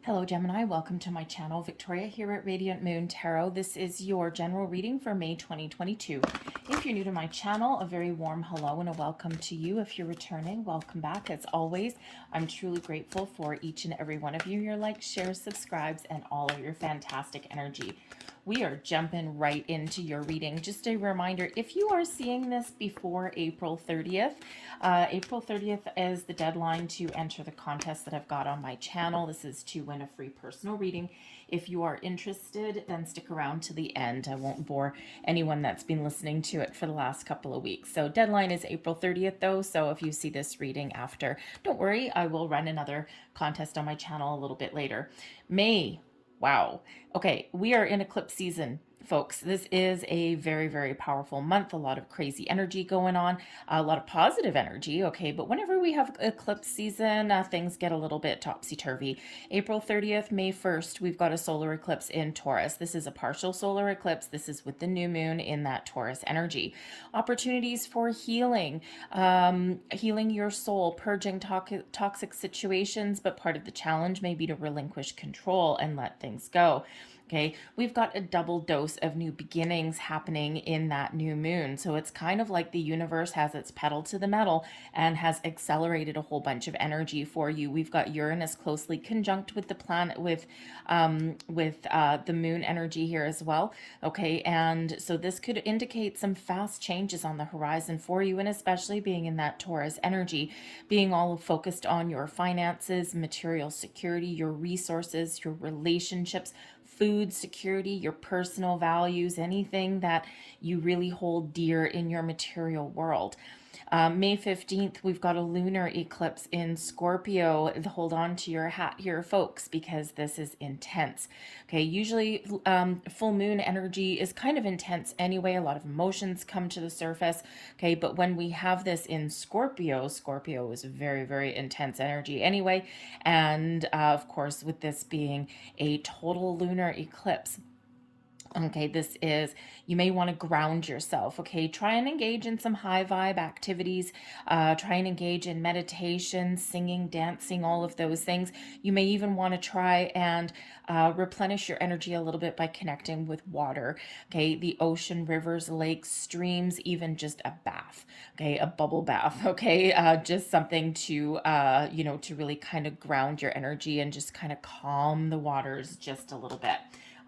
Hello Gemini, welcome to my channel. Victoria here at Radiant Moon Tarot. This is your general reading for May 2022. If you're new to my channel, a very warm hello and a welcome to you. If you're returning, welcome back. As always, I'm truly grateful for each and every one of you, your likes, shares, subscribes, and all of your fantastic energy. We are jumping right into your reading. Just a reminder, if you are seeing this before April 30th, April 30th is the deadline to enter the contest that I've got on my channel. This is to win a free personal reading. If you are interested, then stick around to the end. I won't bore anyone that's been listening to it for the last couple of weeks. So deadline is April 30th though, so if you see this reading after, don't worry, I will run another contest on my channel a little bit later. May. Wow. Okay, we are in eclipse season, folks. This is a very, very powerful month. A lot of crazy energy going on, a lot of positive energy, okay? But whenever we have eclipse season, things get a little bit topsy-turvy. April 30th, May 1st, we've got a solar eclipse in Taurus. This is a partial solar eclipse. This is with the new moon in that Taurus energy. Opportunities for healing, healing your soul, purging toxic situations, but part of the challenge may be to relinquish control and let things go. Okay, we've got a double dose of new beginnings happening in that new moon. So it's kind of like the universe has its pedal to the metal and has accelerated a whole bunch of energy for you. We've got Uranus closely conjunct with the planet, with the moon energy here as well. Okay, and so this could indicate some fast changes on the horizon for you, and especially being in that Taurus energy, being all focused on your finances, material security, your resources, your relationships, food security, your personal values, anything that you really hold dear in your material world. May 15th, we've got a lunar eclipse in Scorpio. Hold on to your hat here, folks, because this is intense. Okay, usually full moon energy is kind of intense anyway. A lot of emotions come to the surface. Okay, but when we have this in Scorpio, Scorpio is very, very intense energy anyway. And of course, with this being a total lunar eclipse, okay, this is, you may want to ground yourself. Okay, try and engage in some high vibe activities. Try and engage in meditation, singing, dancing, all of those things. You may even want to try and replenish your energy a little bit by connecting with water. Okay, the ocean, rivers, lakes, streams, even just a bath. Okay, a bubble bath. Okay, just something to to really kind of ground your energy and just kind of calm the waters just a little bit.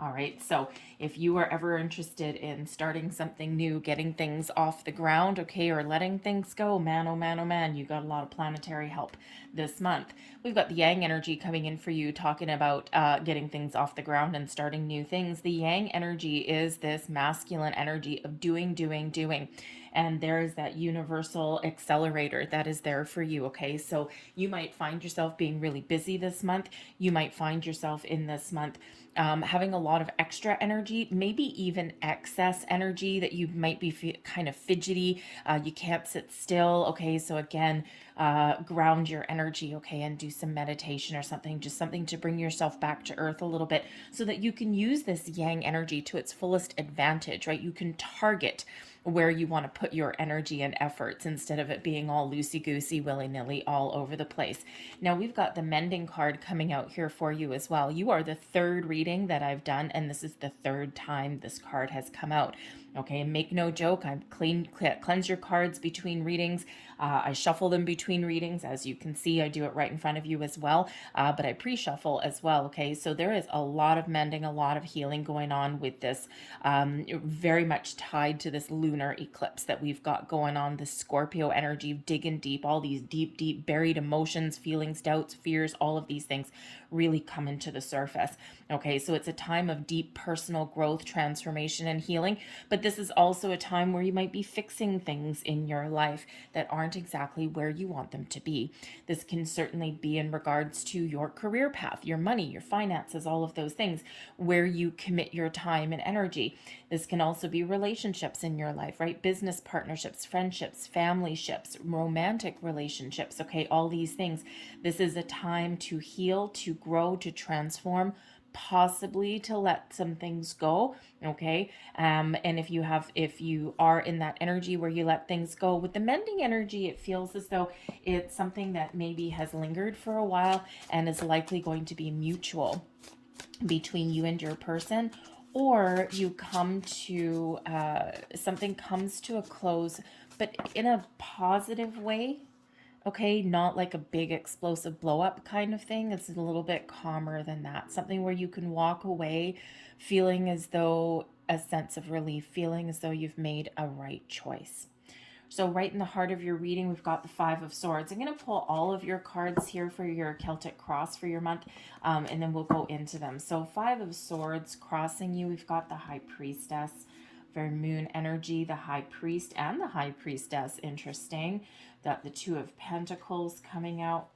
All right, so if you are ever interested in starting something new, getting things off the ground, okay, or letting things go, man, oh man, oh man, you got a lot of planetary help this month. We've got the Yang energy coming in for you, talking about getting things off the ground and starting new things. The Yang energy is this masculine energy of doing, doing, doing. And there is that universal accelerator that is there for you, okay? So you might find yourself being really busy this month. You might find yourself in this month having a lot of extra energy, maybe even excess energy, that you might be kind of fidgety. You can't sit still. Okay, so again, ground your energy, okay, and do some meditation or something, just something to bring yourself back to earth a little bit so that you can use this Yang energy to its fullest advantage, right? You can target where you want to put your energy and efforts instead of it being all loosey-goosey, willy-nilly all over the place. Now we've got the mending card coming out here for you as well. You are the third reading that I've done, and this is the third time this card has come out. Okay, make no joke, I cleanse your cards between readings. I shuffle them between readings. As you can see, I do it right in front of you as well, but I pre-shuffle as well, okay? So there is a lot of mending, a lot of healing going on with this, very much tied to this lunar eclipse that we've got going on, this Scorpio energy, digging deep, all these deep, deep buried emotions, feelings, doubts, fears, all of these things really come into the surface. Okay, so it's a time of deep personal growth, transformation, and healing, but this is also a time where you might be fixing things in your life that aren't exactly where you want them to be. This can certainly be in regards to your career path, your money, your finances, all of those things where you commit your time and energy. This can also be relationships in your life, right? Business partnerships, friendships, family ships, romantic relationships, okay? All these things. This is a time to heal, to grow, to transform, possibly to let some things go. Okay. And if you are in that energy where you let things go with the mending energy, it feels as though it's something that maybe has lingered for a while and is likely going to be mutual between you and your person, or you come to something comes to a close, but in a positive way. Okay, not like a big explosive blow up kind of thing. It's a little bit calmer than that. Something where you can walk away feeling as though a sense of relief, feeling as though you've made a right choice. So right in the heart of your reading, we've got the Five of Swords. I'm going to pull all of your cards here for your Celtic cross for your month, and then we'll go into them. So Five of Swords crossing you, we've got the High Priestess, very moon energy, the High Priest and the High Priestess. Interesting. Got the Two of Pentacles coming out.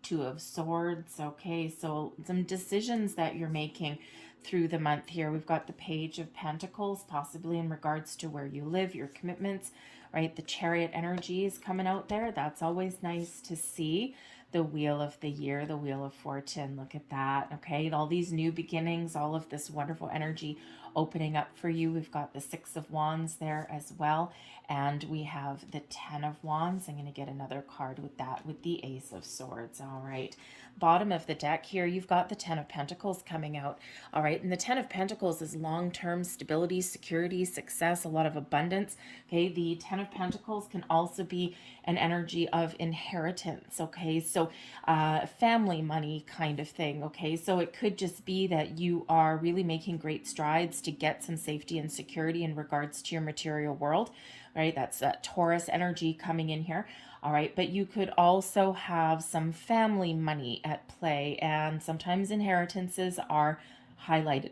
Two of Swords. Okay, so some decisions that you're making through the month here. We've got the Page of Pentacles, possibly in regards to where you live, your commitments, right? The Chariot energy is coming out there. That's always nice to see. The Wheel of the Year, the Wheel of Fortune. Look at that. Okay, all these new beginnings, all of this wonderful energy opening up for you. We've got the Six of Wands there as well. And we have the Ten of Wands. I'm going to get another card with that, with the Ace of Swords. All right. Bottom of the deck here, you've got the Ten of Pentacles coming out. All right. And the Ten of Pentacles is long-term stability, security, success, a lot of abundance. Okay. The Ten of Pentacles can also be an energy of inheritance. Okay. So family money kind of thing. Okay. So it could just be that you are really making great strides to get some safety and security in regards to your material world. Right? That's that Taurus energy coming in here. All right. But you could also have some family money at play, and sometimes inheritances are highlighted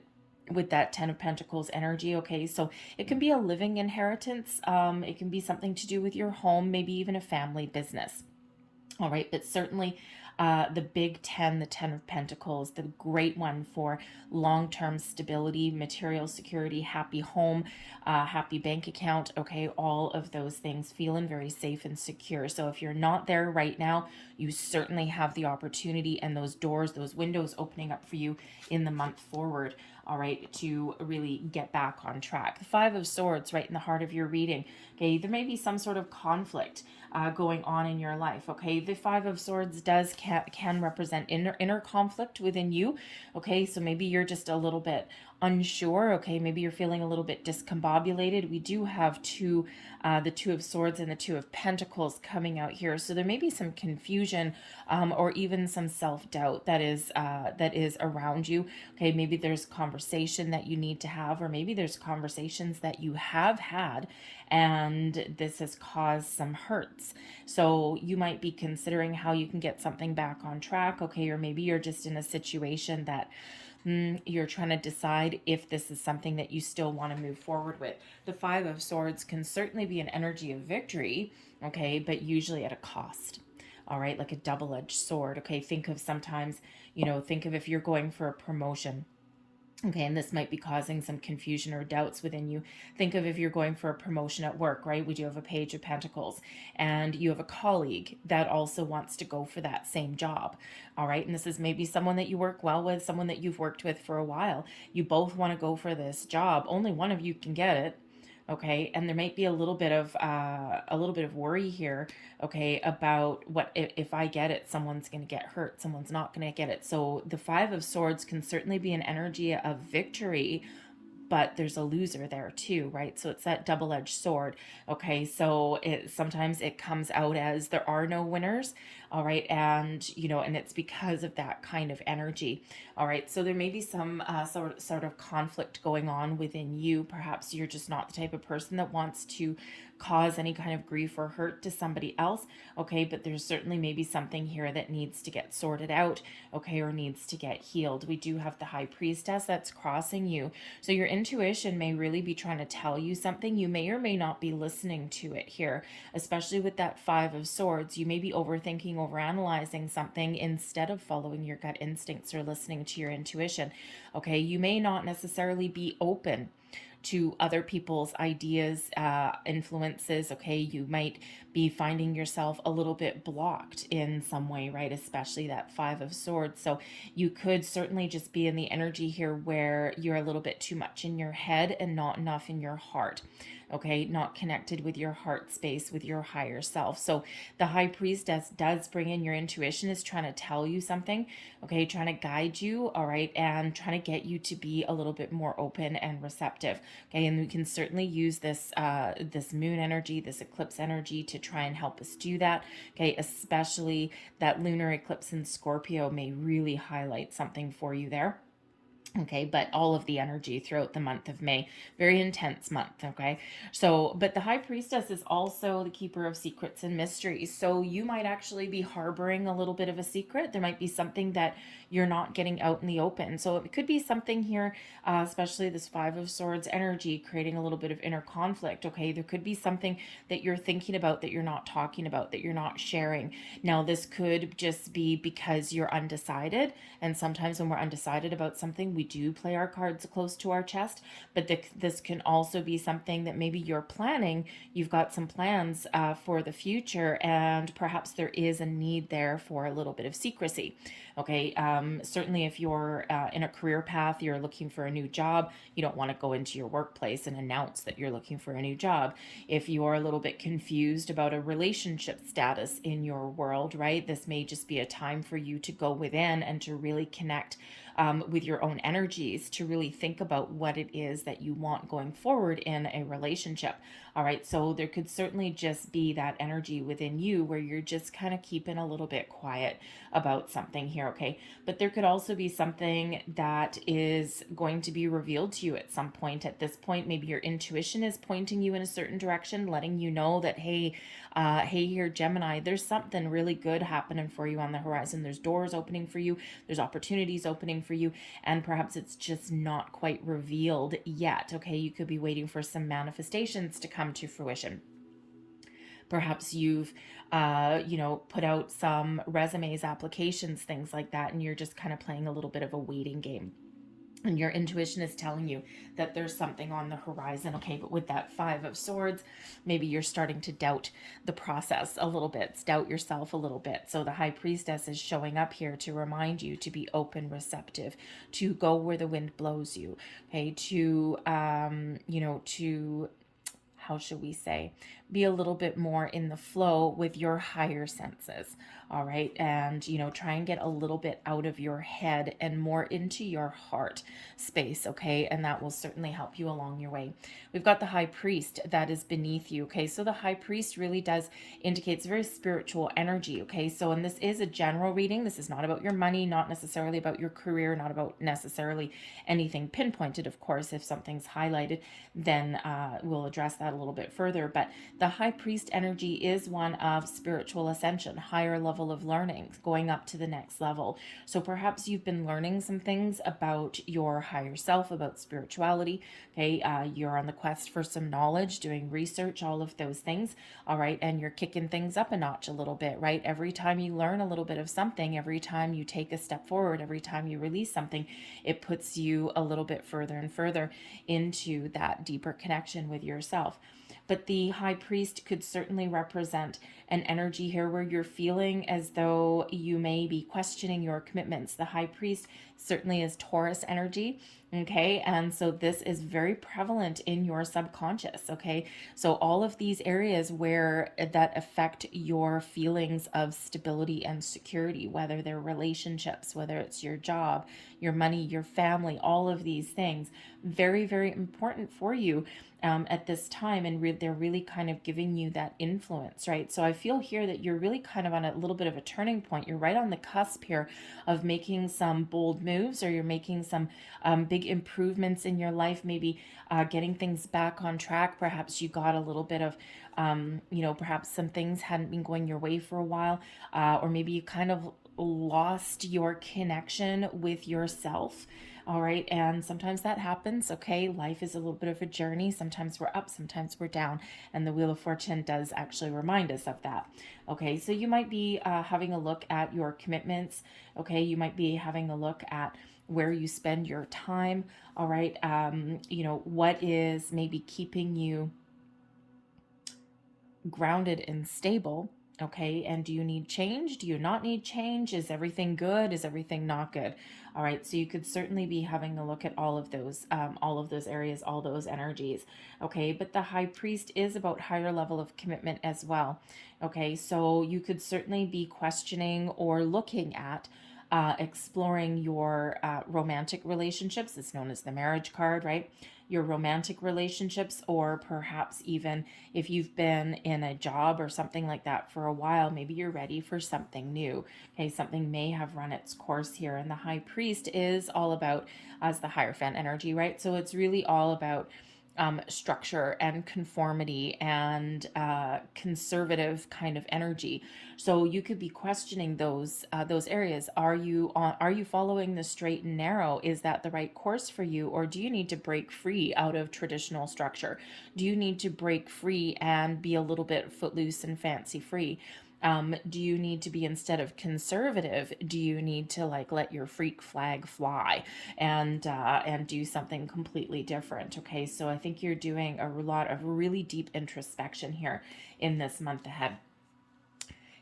with that Ten of Pentacles energy. Okay. So it can be a living inheritance. It can be something to do with your home, maybe even a family business. All right, but certainly the big 10, the 10 of Pentacles, the great one for long-term stability, material security, happy home, happy bank account, okay, all of those things, feeling very safe and secure. So if you're not there right now, you certainly have the opportunity and those doors, those windows opening up for you in the month forward, all right, to really get back on track. The Five of Swords right in the heart of your reading, okay, there may be some sort of conflict going on in your life. Okay, the Five of Swords can represent inner conflict within you. Okay, so maybe you're just a little bit unsure. Okay, maybe you're feeling a little bit discombobulated. We do have the Two of Swords and the Two of Pentacles coming out here, so there may be some confusion or even some self-doubt that is around you. Okay, maybe there's conversation that you need to have, or maybe there's conversations that you have had and this has caused some hurts. So you might be considering how you can get something back on track. Okay, or maybe you're just in a situation that you're trying to decide if this is something that you still want to move forward with. The Five of Swords can certainly be an energy of victory, okay, but usually at a cost. All right, like a double-edged sword. Okay, think of sometimes, think of if you're going for a promotion. Okay, and this might be causing some confusion or doubts within you. Think of if you're going for a promotion at work, right? We do have a Page of Pentacles, and you have a colleague that also wants to go for that same job. All right, and this is maybe someone that you work well with, someone that you've worked with for a while. You both want to go for this job. Only one of you can get it. Okay, and there might be a little bit of worry here, okay, about what if I get it, someone's going to get hurt, someone's not going to get it. So the Five of Swords can certainly be an energy of victory, but there's a loser there too, right? So it's that double-edged sword. Okay, so sometimes it comes out as there are no winners. All right, and and it's because of that kind of energy. All right, so there may be some sort of conflict going on within you. Perhaps you're just not the type of person that wants to cause any kind of grief or hurt to somebody else. Okay, but there's certainly maybe something here that needs to get sorted out, okay, or needs to get healed. We do have the High Priestess that's crossing you. So your intuition may really be trying to tell you something. You may or may not be listening to it here, especially with that Five of Swords. You may be overthinking, overanalyzing something instead of following your gut instincts or listening to your intuition. Okay, you may not necessarily be open to other people's ideas, influences. Okay, you might be finding yourself a little bit blocked in some way, right? Especially that Five of Swords. So you could certainly just be in the energy here where you're a little bit too much in your head and not enough in your heart. Okay, not connected with your heart space, with your higher self. So the High Priestess does bring in your intuition, is trying to tell you something, okay, trying to guide you, all right, and trying to get you to be a little bit more open and receptive. Okay, and we can certainly use this moon energy, this eclipse energy, to try and help us do that. Okay, especially that lunar eclipse in Scorpio may really highlight something for you there. Okay, but all of the energy throughout the month of May, very intense month. Okay, so but the High Priestess is also the keeper of secrets and mysteries. So you might actually be harboring a little bit of a secret. There might be something that you're not getting out in the open. So it could be something here, especially this Five of Swords energy, creating a little bit of inner conflict. Okay, there could be something that you're thinking about that you're not talking about, that you're not sharing. Now, this could just be because you're undecided. And sometimes when we're undecided about something, we do play our cards close to our chest. But this can also be something that maybe you're planning. You've got some plans for the future, and perhaps there is a need there for a little bit of secrecy. Okay, certainly if you're in a career path, you're looking for a new job, you don't want to go into your workplace and announce that you're looking for a new job. If you're a little bit confused about a relationship status in your world, right, this may just be a time for you to go within and to really connect with your own energies, to really think about what it is that you want going forward in a relationship. All right, so there could certainly just be that energy within you where you're just kind of keeping a little bit quiet about something here. Okay, but there could also be something that is going to be revealed to you at some point. At this point, maybe your intuition is pointing you in a certain direction, letting you know that, hey, here, Gemini, there's something really good happening for you on the horizon. There's doors opening for you, there's opportunities opening for you, and perhaps it's just not quite revealed yet. Okay, you could be waiting for some manifestations to come to fruition. Perhaps you've put out some resumes, applications, things like that, and you're just kind of playing a little bit of a waiting game, and your intuition is telling you that there's something on the horizon. Okay, but with that Five of Swords, maybe you're starting to doubt the process a little bit, doubt yourself a little bit. So the High Priestess is showing up here to remind you to be open, receptive, to go where the wind blows you. Okay, to to, how should we say, be a little bit more in the flow with your higher senses. All right, and try and get a little bit out of your head and more into your heart space. Okay, and that will certainly help you along your way. We've got the High Priest that is beneath you. Okay, so the High Priest really does indicate very spiritual energy. Okay, so, and this is a general reading. This is not about your money, not necessarily about your career, not about necessarily anything pinpointed. Of course, if something's highlighted, then we'll address that a little bit further. But the High Priest energy is one of spiritual ascension, higher level of learning, going up to the next level. So perhaps you've been learning some things about your higher self, about spirituality. Okay, you're on the quest for some knowledge, doing research, all of those things. All right, and you're kicking things up a notch a little bit, right? Every time you learn a little bit of something, every time you take a step forward, every time you release something, it puts you a little bit further and further into that deeper connection with yourself. But the High Priest could certainly represent an energy here where you're feeling as though you may be questioning your commitments. The High Priest certainly is Taurus energy. Okay, and so this is very prevalent in your subconscious. Okay, so all of these areas where that affect your feelings of stability and security, whether they're relationships, whether it's your job, your money, your family, all of these things, very, very important for you at this time. And they're really kind of giving you that influence, right? So I feel here that you're really kind of on a little bit of a turning point. You're right on the cusp here of making some bold moves, or you're making some big improvements in your life, maybe getting things back on track. Perhaps you got a little bit of, perhaps some things hadn't been going your way for a while, or maybe you kind of lost your connection with yourself. All right. And sometimes that happens. Okay. Life is a little bit of a journey. Sometimes we're up, sometimes we're down. And the Wheel of Fortune does actually remind us of that. Okay. So you might be having a look at your commitments. Okay. You might be having a look at where you spend your time. All right. What is maybe keeping you grounded and stable. Okay, and do you need change? Do you not need change? Is everything good? Is everything not good? All right, so you could certainly be having a look at all of those areas, all those energies. Okay, but the High Priest is about higher level of commitment as well. Okay, so you could certainly be questioning or looking at exploring your romantic relationships. It's known as the marriage card, right? Your romantic relationships, or perhaps even if you've been in a job or something like that for a while, maybe you're ready for something new. Okay, something may have run its course here. And the High Priest is all about, as the Hierophant energy, right? So it's really all about structure and conformity and conservative kind of energy. So you could be questioning those areas. Are you following the straight and narrow? Is that the right course for you, or do you need to break free out of traditional structure? Do you need to break free and be a little bit footloose and fancy free? Do you need to be, instead of conservative, do you need to like let your freak flag fly and do something completely different? Okay, so I think you're doing a lot of really deep introspection here in this month ahead.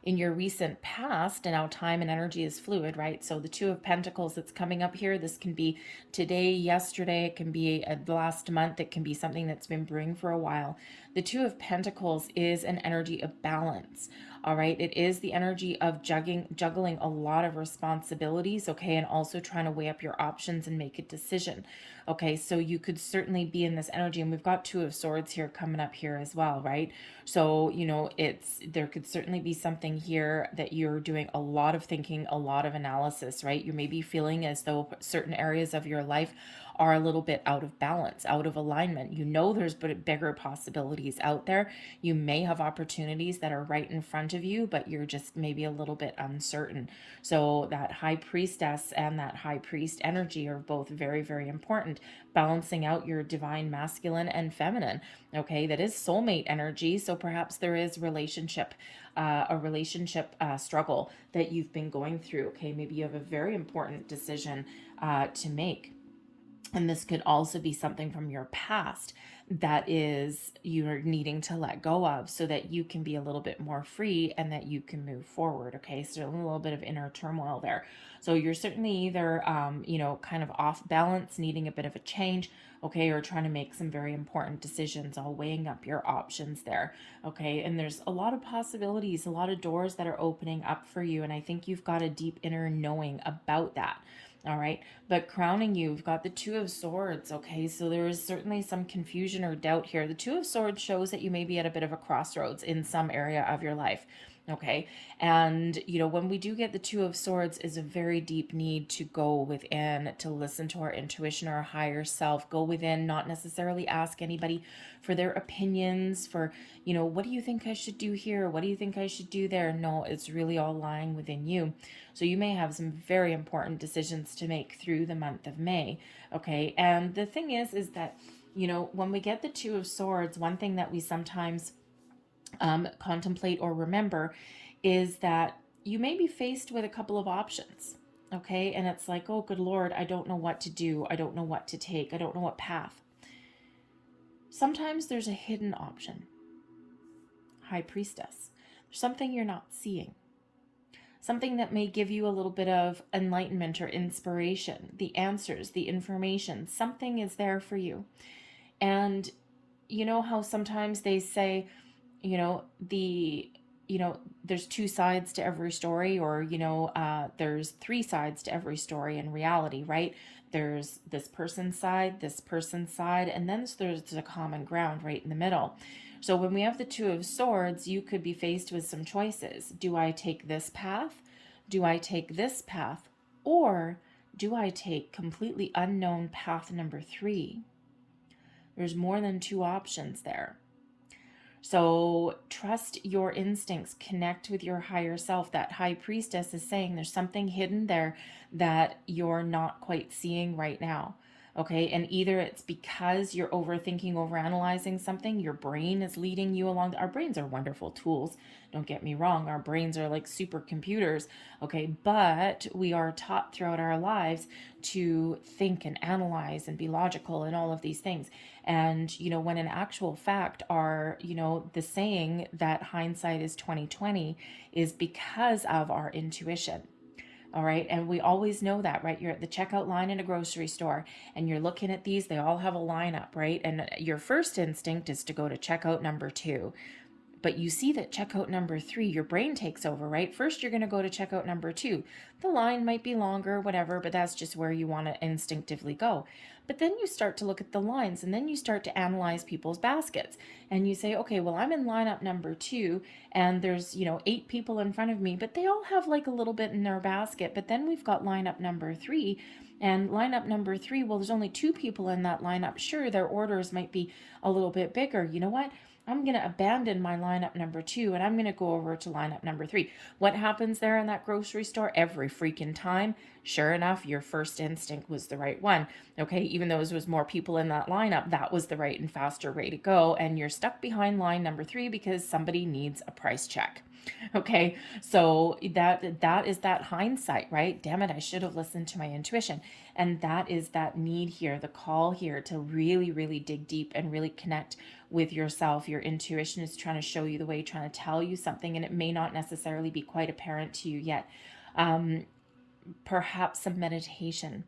In your recent past, and now time and energy is fluid, right? So the Two of Pentacles that's coming up here, this can be today, yesterday, it can be last month, it can be something that's been brewing for a while. The Two of Pentacles is an energy of balance. All right, it is the energy of juggling a lot of responsibilities, okay, and also trying to weigh up your options and make a decision. Okay, so you could certainly be in this energy, and we've got Two of Swords here coming up here as well, right? So, there could certainly be something here that you're doing a lot of thinking, a lot of analysis, right? You're maybe feeling as though certain areas of your life are a little bit out of balance, out of alignment. There's bigger possibilities out there. You may have opportunities that are right in front of you, but you're just maybe a little bit uncertain. So that High Priestess and that High Priest energy are both very, very important, balancing out your divine masculine and feminine. Okay, that is soulmate energy. So perhaps there is a relationship struggle that you've been going through. Okay, maybe you have a very important decision to make. And this could also be something from your past that is you're needing to let go of so that you can be a little bit more free and that you can move forward. Okay, so a little bit of inner turmoil there. So you're certainly either, kind of off balance, needing a bit of a change, okay, or trying to make some very important decisions, all weighing up your options there. Okay, and there's a lot of possibilities, a lot of doors that are opening up for you. And I think you've got a deep inner knowing about that. All right. But crowning you, we've got the Two of Swords. Okay. So there is certainly some confusion or doubt here. The Two of Swords shows that you may be at a bit of a crossroads in some area of your life. Okay. And, when we do get the Two of Swords, is a very deep need to go within, to listen to our intuition, our higher self, go within, not necessarily ask anybody for their opinions, for, what do you think I should do here? What do you think I should do there? No, it's really all lying within you. So you may have some very important decisions to make through the month of May. Okay. And the thing is that, when we get the Two of Swords, one thing that we sometimes contemplate or remember is that you may be faced with a couple of options. Okay. And it's like, oh, good Lord, I don't know what to do. I don't know what to take. I don't know what path. Sometimes there's a hidden option. High Priestess. There's something you're not seeing. Something that may give you a little bit of enlightenment or inspiration, the answers, the information, something is there for you. And you know how sometimes they say, there's two sides to every story, or, there's three sides to every story in reality, right? There's this person's side, and then there's a common ground right in the middle. So when we have the Two of Swords, you could be faced with some choices. Do I take this path? Do I take this path? Or do I take completely unknown path number 3? There's more than two options there. So trust your instincts, connect with your higher self. That high priestess is saying there's something hidden there that you're not quite seeing right now. Okay, and either it's because you're overthinking, overanalyzing something, your brain is leading you along. Our brains are wonderful tools. Don't get me wrong, our brains are like supercomputers. Okay, but we are taught throughout our lives to think and analyze and be logical and all of these things. And, when in actual fact, the saying that hindsight is 2020 is because of our intuition. All right. And we always know that, right? You're at the checkout line in a grocery store and you're looking at these, they all have a lineup, right? And your first instinct is to go to checkout number 2. But you see that checkout number 3, your brain takes over, right? First, you're going to go to checkout number 2. The line might be longer, whatever, but that's just where you want to instinctively go. But then you start to look at the lines and then you start to analyze people's baskets. And you say, okay, well, I'm in lineup number 2 and there's, 8 people in front of me, but they all have like a little bit in their basket. But then we've got lineup number 3. And lineup number 3, well, there's only 2 people in that lineup. Sure, their orders might be a little bit bigger. You know what? I'm going to abandon my lineup number 2 and I'm going to go over to lineup number 3. What happens there in that grocery store every freaking time? Sure enough, your first instinct was the right one. Okay, even though there was more people in that lineup, that was the right and faster way to go. And you're stuck behind line number 3 because somebody needs a price check. Okay, so that is that hindsight, right? Damn it, I should have listened to my intuition. And that is that need here, the call here to really, really dig deep and really connect with yourself. Your intuition is trying to show you the way, trying to tell you something, and it may not necessarily be quite apparent to you yet. Perhaps some meditation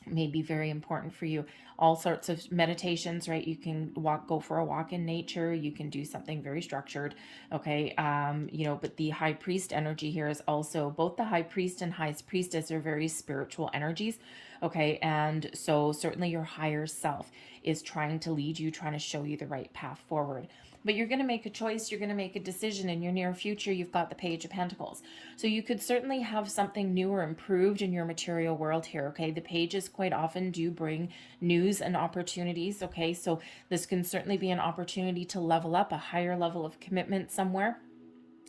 may be very important for you. All sorts of meditations, right? You can go for a walk in nature. You can do something very structured. Okay. But the high priest energy here is also both the high priest and high priestess are very spiritual energies. Okay. And so certainly your higher self is trying to lead you, trying to show you the right path forward. But you're going to make a choice. You're going to make a decision in your near future. You've got the Page of Pentacles. So you could certainly have something new or improved in your material world here. Okay. The pages quite often do bring news and opportunities. Okay. So this can certainly be an opportunity to level up, a higher level of commitment somewhere.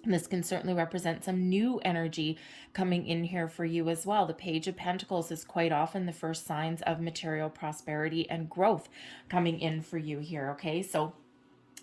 This can certainly represent some new energy coming in here for you as well. The Page of Pentacles is quite often the first signs of material prosperity and growth coming in for you here. Okay. So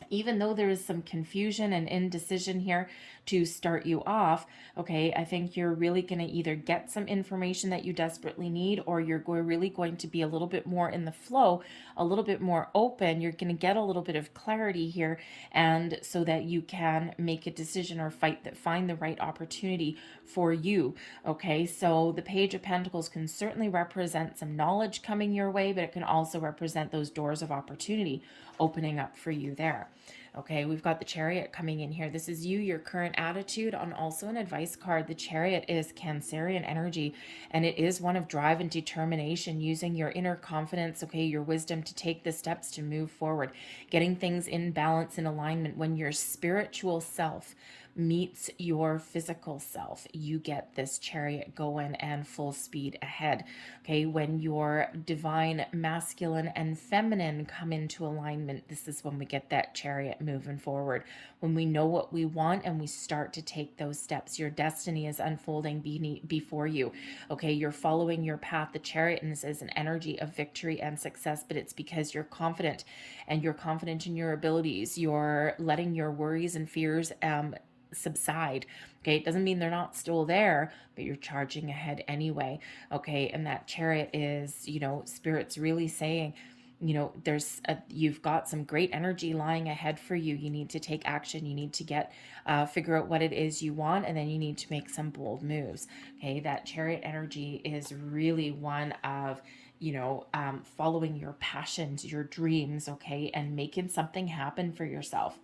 even though there is some confusion and indecision here to start you off, okay, I think you're really going to either get some information that you desperately need, or you're really going to be a little bit more in the flow, a little bit more open. You're going to get a little bit of clarity here, and so that you can make a decision or find the right opportunity for you. Okay, so the Page of Pentacles can certainly represent some knowledge coming your way, but it can also represent those doors of opportunity opening up for you there. Okay, we've got the Chariot coming in here. This is you, your current attitude, and also an advice card. The Chariot is Cancerian energy, and it is one of drive and determination, using your inner confidence, okay, your wisdom to take the steps to move forward, getting things in balance and alignment. When your spiritual self meets your physical self, you get this Chariot going and full speed ahead. Okay, when your divine masculine and feminine come into alignment, this is when we get that Chariot moving forward. When we know what we want and we start to take those steps, your destiny is unfolding before you. Okay, you're following your path. The Chariot is an energy of victory and success, but it's because you're confident, and you're confident in your abilities. You're letting your worries and fears subside. Okay, it doesn't mean they're not still there, but you're charging ahead anyway. Okay, and that Chariot is, Spirit's really saying, you've got some great energy lying ahead for you. You need to take action. You need to figure out what it is you want, and then you need to make some bold moves. Okay, that Chariot energy is really one of following your passions, your dreams, okay, and making something happen for yourself.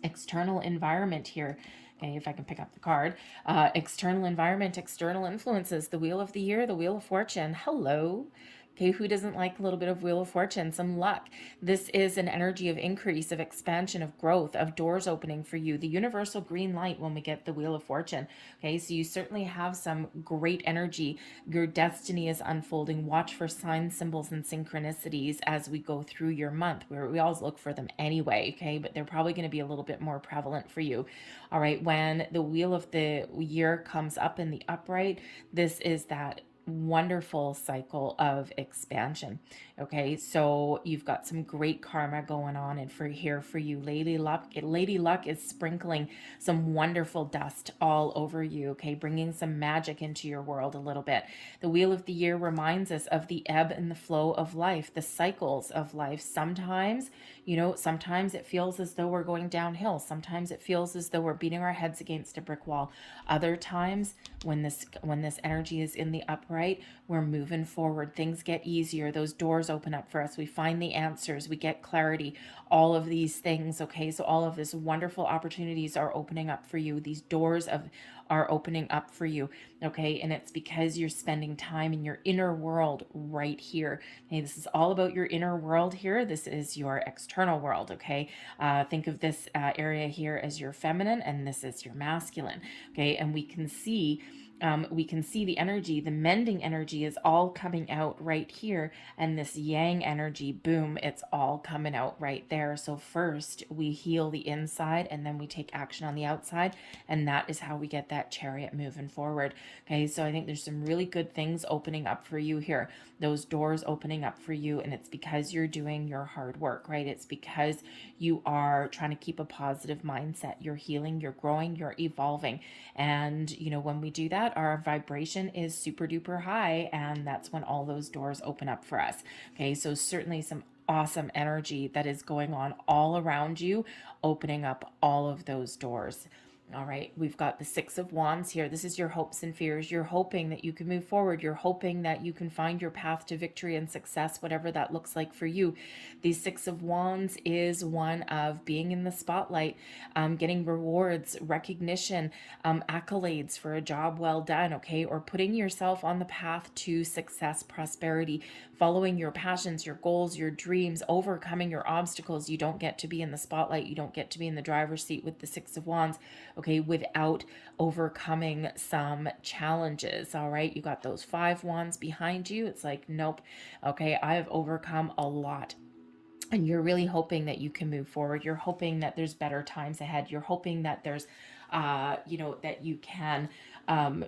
External environment here. Okay, if I can pick up the card. External environment, external influences, the Wheel of the Year, the Wheel of Fortune. Hello. Okay, who doesn't like a little bit of Wheel of Fortune, some luck? This is an energy of increase, of expansion, of growth, of doors opening for you. The universal green light when we get the Wheel of Fortune. Okay, so you certainly have some great energy. Your destiny is unfolding. Watch for signs, symbols, and synchronicities as we go through your month, where we always look for them anyway, okay? But they're probably going to be a little bit more prevalent for you. All right, when the Wheel of the Year comes up in the upright, this is that wonderful cycle of expansion. Okay, so you've got some great karma going on, and for here for you, Lady Luck is sprinkling some wonderful dust all over you. Okay, bringing some magic into your world a little bit. The Wheel of the Year reminds us of the ebb and the flow of life, the cycles of life. Sometimes, sometimes it feels as though we're going downhill. Sometimes it feels as though we're beating our heads against a brick wall. Other times, when this energy is in the upright, we're moving forward. Things get easier. Those doors open up for us. We find the answers. We get clarity. All of these things. Okay, so all of this wonderful opportunities are opening up for you. These doors are opening up for you. Okay, and it's because you're spending time in your inner world right here. Okay, this is all about your inner world here. This is your external world. Okay, think of this area here as your feminine, and this is your masculine. Okay, and we can see the energy, the mending energy is all coming out right here. And this yang energy, boom, it's all coming out right there. So first we heal the inside and then we take action on the outside. And that is how we get that chariot moving forward. Okay, so I think there's some really good things opening up for you here. Those doors opening up for you. And it's because you're doing your hard work, right? It's because you are trying to keep a positive mindset. You're healing, you're growing, you're evolving. And, when we do that, our vibration is super duper high. And that's when all those doors open up for us. Okay, so certainly some awesome energy that is going on all around you, opening up all of those doors. All right, we've got the Six of Wands here. This is your hopes and fears. You're hoping that you can move forward. You're hoping that you can find your path to victory and success, whatever that looks like for you. The Six of Wands is one of being in the spotlight, getting rewards, recognition, accolades for a job well done, okay? Or putting yourself on the path to success, prosperity, following your passions, your goals, your dreams, overcoming your obstacles. You don't get to be in the spotlight. You don't get to be in the driver's seat with the Six of Wands, okay, without overcoming some challenges. All right, you got those Five Wands behind you. It's like, nope, okay, I have overcome a lot. And you're really hoping that you can move forward. You're hoping that there's better times ahead. You're hoping that there's that you can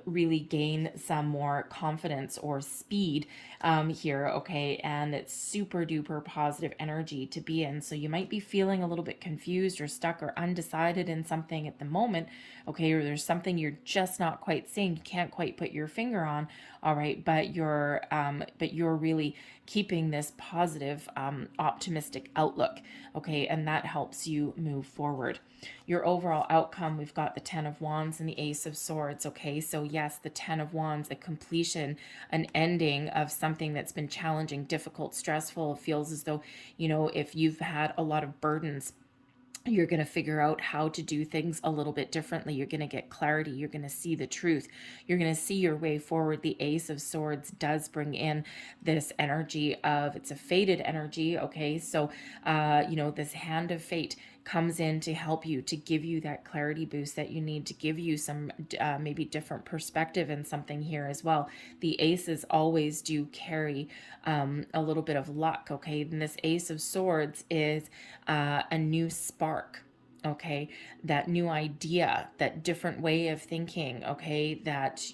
really gain some more confidence or speed here, okay? And it's super duper positive energy to be in. So you might be feeling a little bit confused or stuck or undecided in something at the moment, okay? Or there's something you're just not quite seeing, you can't quite put your finger on, all right? But you're really keeping this positive, optimistic outlook, okay? And that helps you move forward. Your overall outcome, we've got the Ten of Wands and the Ace of Swords, okay? So yes, the Ten of Wands, a completion, an ending of something that's been challenging, difficult, stressful. It feels as though, if you've had a lot of burdens, you're going to figure out how to do things a little bit differently. You're going to get clarity. You're going to see the truth. You're going to see your way forward. The Ace of Swords does bring in this energy of, it's a fated energy, okay? So, this hand of fate comes in to help you, to give you that clarity boost that you need, to give you some maybe different perspective in something here as well. The aces always do carry a little bit of luck, okay? And this Ace of Swords is a new spark, okay? That new idea, that different way of thinking, okay? That,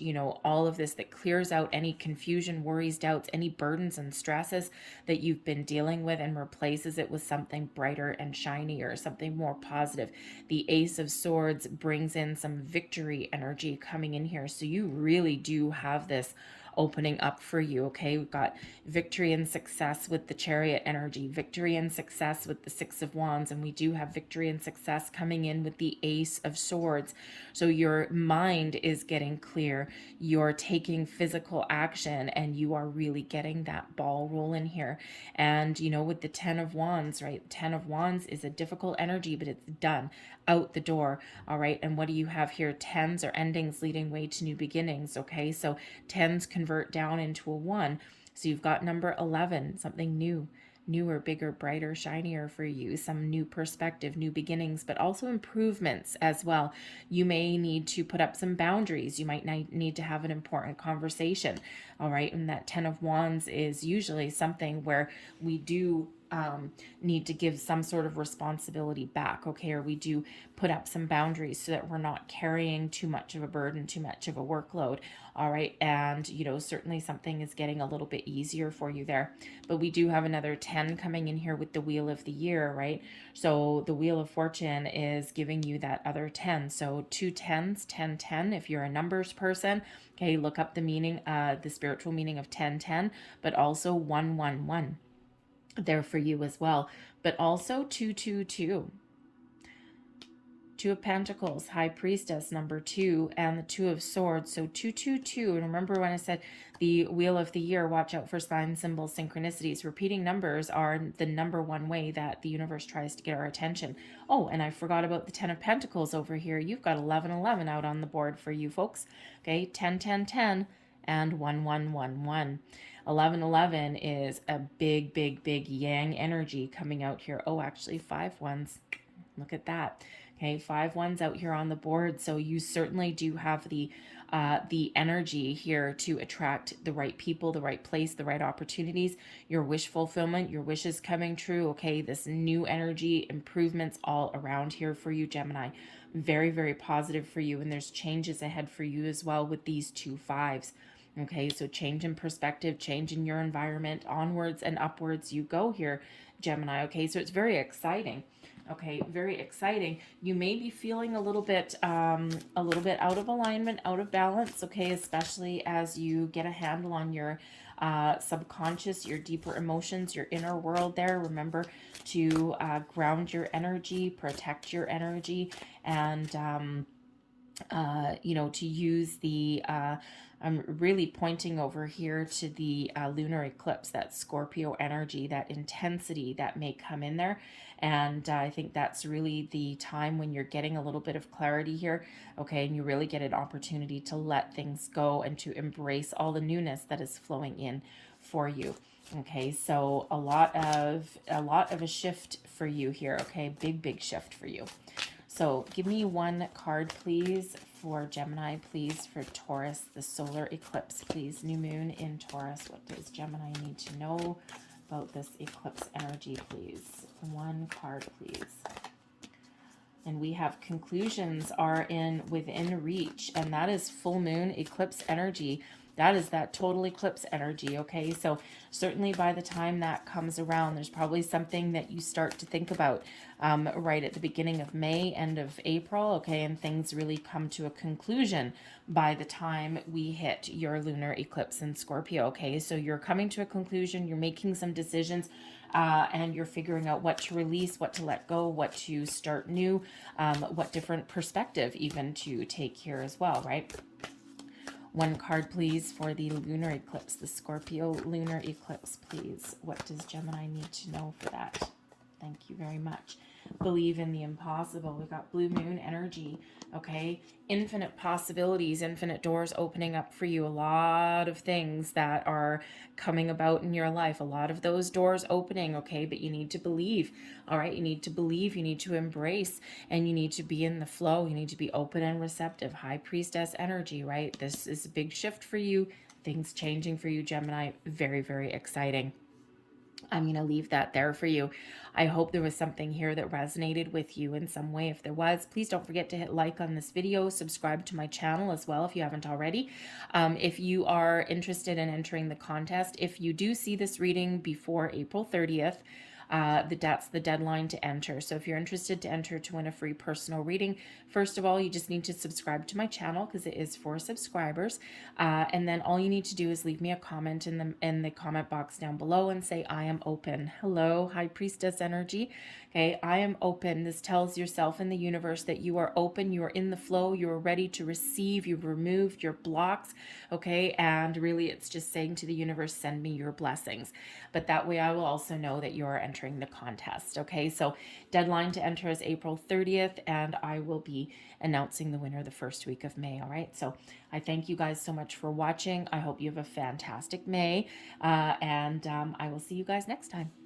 all of this that clears out any confusion, worries, doubts, any burdens and stresses that you've been dealing with, and replaces it with something brighter and shinier, something more positive. The Ace of Swords brings in some victory energy coming in here. So you really do have this opening up for you, okay? We've got victory and success with the Chariot energy, victory and success with the Six of Wands, and we do have victory and success coming in with the Ace of Swords. So your mind is getting clear, you're taking physical action, and you are really getting that ball rolling here. And with the Ten of Wands, right? Ten of Wands is a difficult energy, but it's done, out the door, all right? And what do you have here? Tens are endings leading way to new beginnings, okay? So tens convert down into a one. So you've got number 11, something new, newer, bigger, brighter, shinier for you, some new perspective, new beginnings, but also improvements as well. You may need to put up some boundaries. You might need to have an important conversation. All right. And that 10 of Wands is usually something where we do need to give some sort of responsibility back, okay? Or we do put up some boundaries so that we're not carrying too much of a burden, too much of a workload, all right? And, you know, certainly something is getting a little bit easier for you there. But we do have another 10 coming in here with the Wheel of the Year, right? So the Wheel of Fortune is giving you that other 10. So 2 10s, 10 10, if you're a numbers person, okay, look up the meaning, the spiritual meaning of 10 10, but also 1 1 1 there for you as well. But also 2 2 2. 2 of Pentacles, High Priestess, number 2, and the 2 of Swords. So 2 2 2. And remember when I said the Wheel of the Year, watch out for signs, symbols, synchronicities. Repeating numbers are the number one way that the universe tries to get our attention. Oh, and I forgot about the 10 of Pentacles over here. You've got 11 11 out on the board for you folks. Okay, 10 10 10 and 1 1 1 1. 11 11 is a big, big, big yang energy coming out here. Oh, actually 5 ones. Look at that. Okay, 5 ones out here on the board. So you certainly do have the energy here to attract the right people, the right place, the right opportunities, your wish fulfillment, your wishes coming true. Okay, this new energy, improvements all around here for you, Gemini. Very, very positive for you. And there's changes ahead for you as well with these 2 5s. Okay, so change in perspective, change in your environment, onwards and upwards you go here, Gemini. Okay, so it's very exciting. Okay, very exciting. You may be feeling a little bit out of alignment, out of balance. Okay, especially as you get a handle on your subconscious, your deeper emotions, your inner world there. Remember to ground your energy, protect your energy, and you know, to use the I'm really pointing over here to the lunar eclipse, that Scorpio energy, that intensity that may come in there. And I think that's really the time when you're getting a little bit of clarity here, okay, and you really get an opportunity to let things go and to embrace all the newness that is flowing in for you. Okay, so a lot of a shift for you here, okay, big shift for you. So give me one card, please, for Gemini, please, for Taurus, the solar eclipse, please. New moon in Taurus. What does Gemini need to know about this eclipse energy, please? One card, please. And we have conclusions are within reach, and that is full moon eclipse energy. That is that total eclipse energy, okay? So certainly by the time that comes around, there's probably something that you start to think about right at the beginning of May, end of April, okay? And things really come to a conclusion by the time we hit your lunar eclipse in Scorpio, okay? So you're coming to a conclusion, you're making some decisions, and you're figuring out what to release, what to let go, what to start new, what different perspective even to take here as well, right? One card, please, for the lunar eclipse, the Scorpio lunar eclipse, please. What does Gemini need to know for that? Thank you very much. Believe in the impossible. We got blue moon energy, okay? Infinite possibilities, infinite doors opening up for you. A lot of things that are coming about in your life. A lot of those doors opening, okay? But you need to believe, all right? You need to believe, you need to embrace, and you need to be in the flow. You need to be open and receptive. High priestess energy, right? This is a big shift for you. Things changing for you, Gemini. Very, very exciting. I'm going to leave that there for you. I hope there was something here that resonated with you in some way. If there was, please don't forget to hit like on this video, subscribe to my channel as well if you haven't already. If you are interested in entering the contest, if you do see this reading before April 30th, that's the deadline to enter. So if you're interested to enter to win a free personal reading, first of all, you just need to subscribe to my channel because it is for subscribers. And then all you need to do is leave me a comment in the comment box down below and say, I am open. Hello, High Priestess energy. Okay, I am open. This tells yourself in the universe that you are open, you are in the flow, you are ready to receive, you've removed your blocks. Okay, and really it's just saying to the universe, send me your blessings. But that way I will also know that you are entering the contest. Okay, so deadline to enter is April 30th, and I will be announcing the winner the first week of May. All right, so I thank you guys so much for watching. I hope you have a fantastic May, and I will see you guys next time.